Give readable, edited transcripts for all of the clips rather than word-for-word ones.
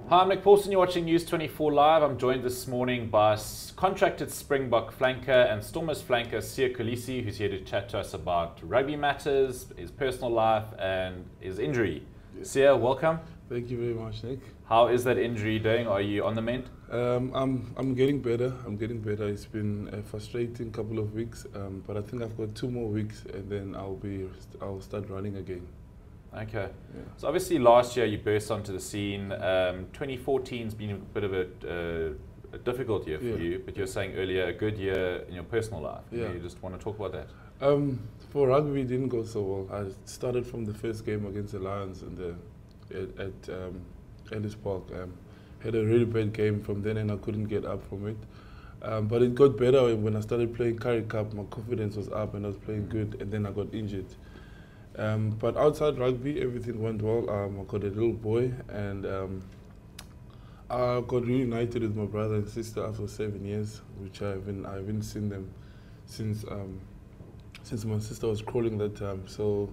Hi, I'm Nick Paulson. You're watching News 24 Live. I'm joined this morning by contracted Springbok flanker and Stormers flanker Kolisi, who's here to chat to us about rugby matters, his personal life, and his injury. Sia, welcome. Thank you very much, Nick. How is that injury doing? Are you on the mend? I'm getting better. It's been a frustrating couple of weeks, but I think I've got 2 more weeks, and then I'll start running again. Okay. Yeah. So obviously last year you burst onto the scene. 2014's been a bit of a difficult year for you, but you're saying earlier a good year in your personal life. Yeah. You just want to talk about that? For rugby, it didn't go so well. I started from the first game against the Lions at Ellis Park. Had a really bad game from then, and I couldn't get up from it. But it got better when I started playing Currie Cup. My confidence was up, and I was playing good, and then I got injured. But outside rugby, everything went well. I got a little boy, and I got reunited with my brother and sister after 7 years, which I haven't seen them since my sister was crawling that time. So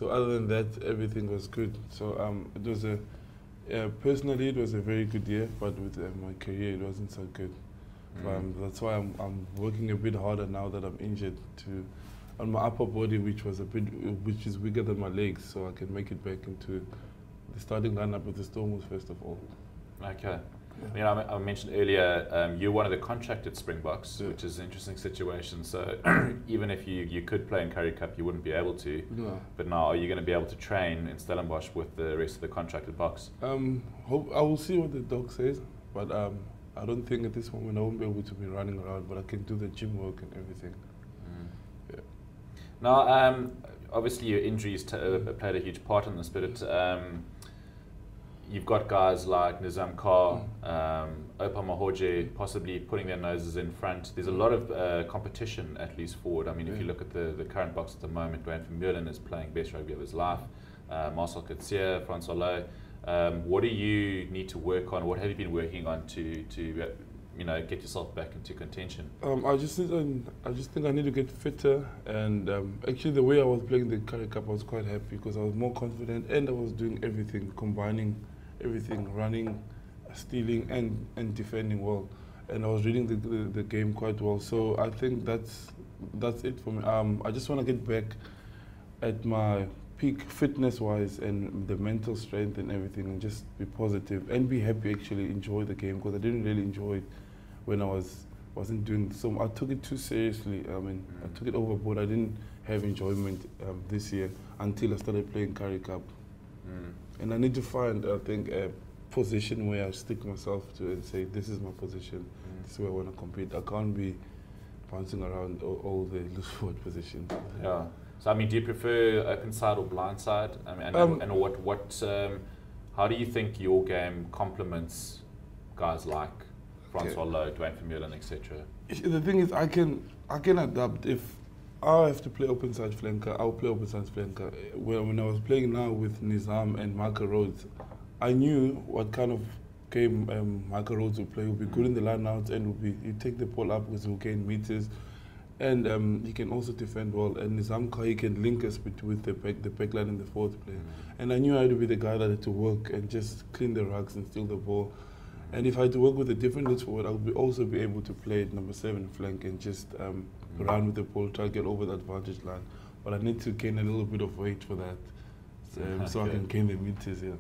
other than that, everything was good. So it was personally it was a very good year, but with my career it wasn't so good. That's why I'm working a bit harder now that I'm injured on my upper body, which is bigger than my legs, so I can make it back into the starting lineup with the Stormers first of all. Okay. Yeah. You know, I mentioned earlier you're one of the contracted Springboks, which is an interesting situation. So even if you could play in Currie Cup, you wouldn't be able to. No. But now, are you going to be able to train in Stellenbosch with the rest of the contracted Boks? I will see what the doc says, but I don't think at this moment I won't be able to be running around, but I can do the gym work and everything. Yeah. Now, obviously your injuries played a huge part in this, but you've got guys like Nizam Kar, Opa Mahoje possibly putting their noses in front. There's a lot of competition, at least forward. I mean, if you look at the current Boks at the moment, Dwayne Vermeulen is playing best rugby of his life. Marcel Coetzee, Francois Loh. What do you need to work on? What have you been working on to get yourself back into contention? I just think I need to get fitter, and actually the way I was playing the Currie Cup, I was quite happy because I was more confident and I was doing everything, combining everything, running, stealing and defending well, and I was reading the game quite well. So I think that's it for me. I just want to get back at my peak fitness-wise and the mental strength and everything, and just be positive and be happy. Actually, enjoy the game, because I didn't really enjoy it when I wasn't doing so. I took it too seriously. I mean, I took it overboard. I didn't have enjoyment this year until I started playing Currie Cup. And I need to find, I think, a position where I stick myself to and say, this is my position. This is where I want to compete. I can't be bouncing around all the loose forward positions. Yeah. So I mean, do you prefer open side or blind side? I mean, and how do you think your game complements guys like Francois Loh, Dwayne Vermeulen, etc.? The thing is, I can adapt. If I have to play open side flanker, I'll play open side flanker. When I was playing now with Nizam and Michael Rhodes, I knew what kind of game Michael Rhodes would play. He would be good in the line-outs, and you take the ball up because he will gain meters. And he can also defend well. And Nizam Kar, he can link us with the back line in the fourth play. And I knew I had to be the guy that had to work and just clean the rucks and steal the ball. And if I had to work with a different loose forward, I would also be able to play at number 7 flank and just run with the ball, try to get over the advantage line. But I need to gain a little bit of weight for that, so I can gain the meters here.